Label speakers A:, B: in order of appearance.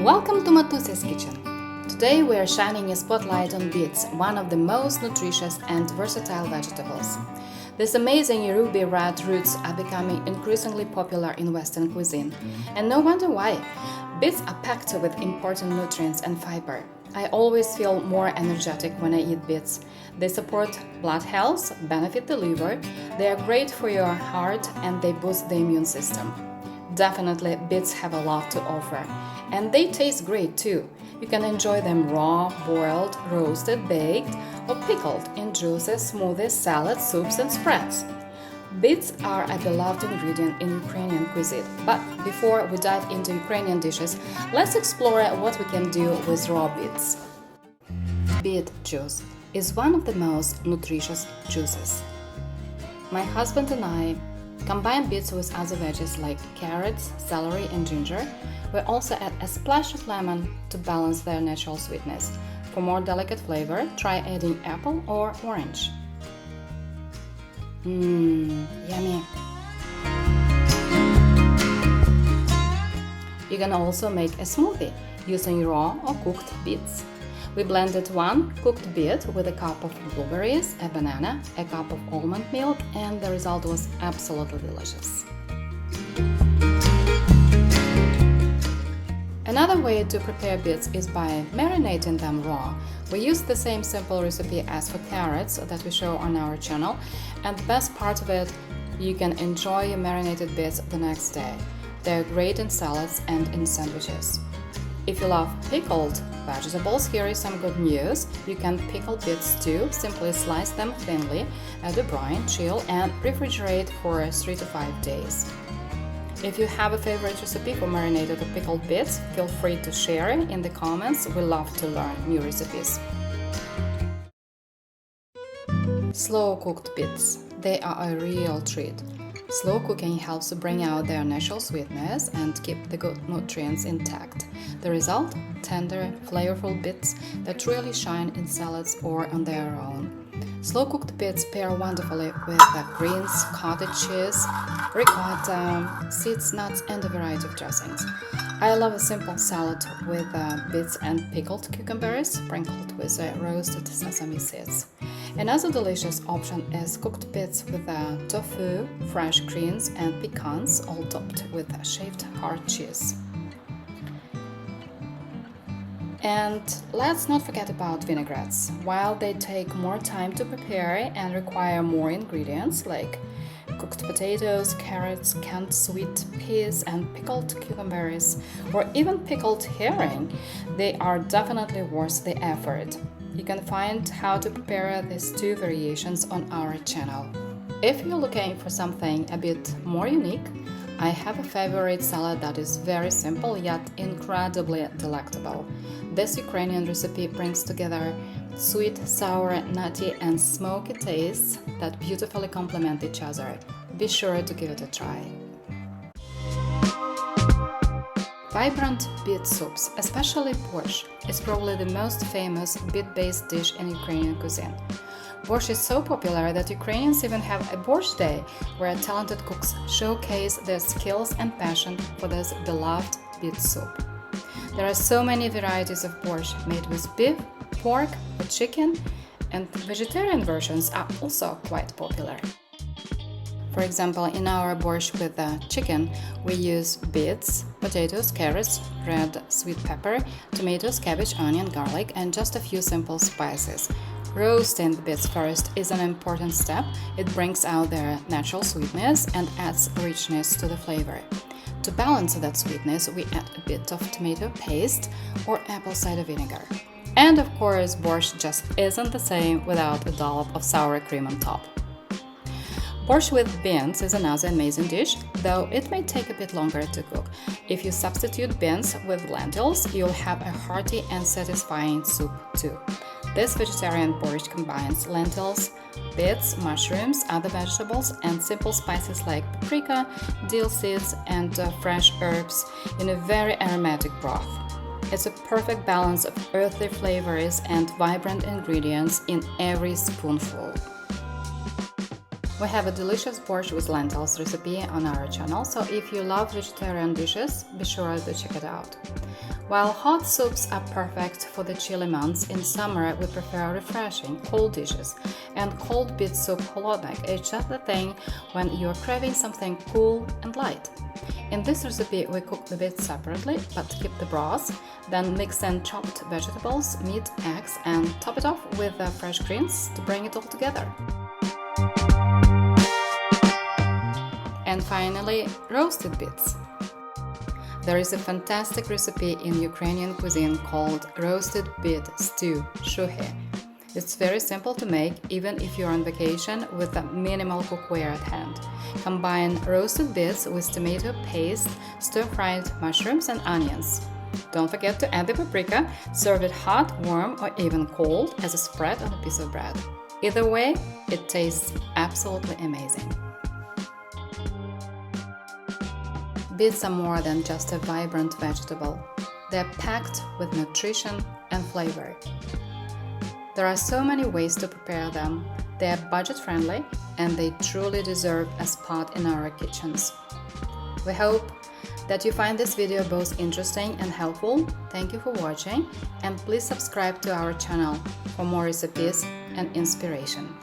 A: Welcome to Matusia's Kitchen. Today we are shining a spotlight on beets, one of the most nutritious and versatile vegetables. These amazing ruby red roots are becoming increasingly popular in Western cuisine, and no wonder why. Beets are packed with important nutrients and fiber. I always feel more energetic when I eat beets. They support blood health, benefit the liver, they are great for your heart, and they boost the immune system. Definitely, beets have a lot to offer, and they taste great too. You can enjoy them raw, boiled, roasted, baked, or pickled in juices, smoothies, salads, soups, and spreads. Beets are a beloved ingredient in Ukrainian cuisine, but before we dive into Ukrainian dishes, let's explore what we can do with raw beets. Beet juice is one of the most nutritious juices. My husband and I combine beets with other veggies like carrots, celery, and ginger. We also add a splash of lemon to balance their natural sweetness. For more delicate flavor, try adding apple or orange. Yummy! You can also make a smoothie using raw or cooked beets. We blended one cooked beet with a cup of blueberries, a banana, a cup of almond milk, and the result was absolutely delicious. Another way to prepare beets is by marinating them raw. We use the same simple recipe as for carrots that we show on our channel, and the best part of it, you can enjoy your marinated beets the next day. They're great in salads and in sandwiches. If you love pickled vegetables, here is some good news. You can pickle beets too. Simply slice them thinly, add a brine, chill, and refrigerate for 3 to 5 days. If you have a favorite recipe for marinated or pickled beets, feel free to share it in the comments. We love to learn new recipes. Slow cooked beets. They are a real treat. Slow cooking helps to bring out their natural sweetness and keep the good nutrients intact. The result? Tender, flavorful beets that really shine in salads or on their own. Slow-cooked beets pair wonderfully with greens, cottage cheese, ricotta, seeds, nuts, and a variety of dressings. I love a simple salad with beets and pickled cucumbers sprinkled with roasted sesame seeds. Another delicious option is cooked beets with tofu, fresh greens, and pecans, all topped with shaved hard cheese. And let's not forget about vinaigrettes. While they take more time to prepare and require more ingredients like cooked potatoes, carrots, canned sweet peas, and pickled cucumbers, or even pickled herring, they are definitely worth the effort. You can find how to prepare these two variations on our channel. If you're looking for something a bit more unique, I have a favorite salad that is very simple yet incredibly delectable. This Ukrainian recipe brings together sweet, sour, nutty, and smoky tastes that beautifully complement each other. Be sure to give it a try. Vibrant beet soups, especially borscht, is probably the most famous beet-based dish in Ukrainian cuisine. Borscht is so popular that Ukrainians even have a Borscht Day, where talented cooks showcase their skills and passion for this beloved beet soup. There are so many varieties of borscht made with beef, pork, or chicken, and vegetarian versions are also quite popular. For example, in our borscht with chicken, we use beets, potatoes, carrots, red sweet pepper, tomatoes, cabbage, onion, garlic, and just a few simple spices. Roasting the beets first is an important step. It brings out their natural sweetness and adds richness to the flavor. To balance that sweetness, we add a bit of tomato paste or apple cider vinegar. And of course, borscht just isn't the same without a dollop of sour cream on top. Borscht with beans is another amazing dish, though it may take a bit longer to cook. If you substitute beans with lentils, you'll have a hearty and satisfying soup too. This vegetarian borscht combines lentils, beets, mushrooms, other vegetables, and simple spices like paprika, dill seeds, and fresh herbs in a very aromatic broth. It's a perfect balance of earthy flavors and vibrant ingredients in every spoonful. We have a delicious borscht with lentils recipe on our channel, so if you love vegetarian dishes, be sure to check it out. While hot soups are perfect for the chilly months, in summer we prefer refreshing, cold dishes, and cold beet soup holodnik is just the thing when you're craving something cool and light. In this recipe we cook the beets separately, but keep the broth, then mix in chopped vegetables, meat, eggs, and top it off with fresh greens to bring it all together. And finally, roasted beets. There is a fantastic recipe in Ukrainian cuisine called roasted beet stew shuhi. It's very simple to make even if you're on vacation with a minimal cookware at hand. Combine roasted beets with tomato paste, stir-fried mushrooms and onions. Don't forget to add the paprika, serve it hot, warm or even cold as a spread on a piece of bread. Either way, it tastes absolutely amazing. Beets are more than just a vibrant vegetable. They're packed with nutrition and flavor. There are so many ways to prepare them. They are budget-friendly and they truly deserve a spot in our kitchens. We hope that you find this video both interesting and helpful. Thank you for watching, and please subscribe to our channel for more recipes and inspiration.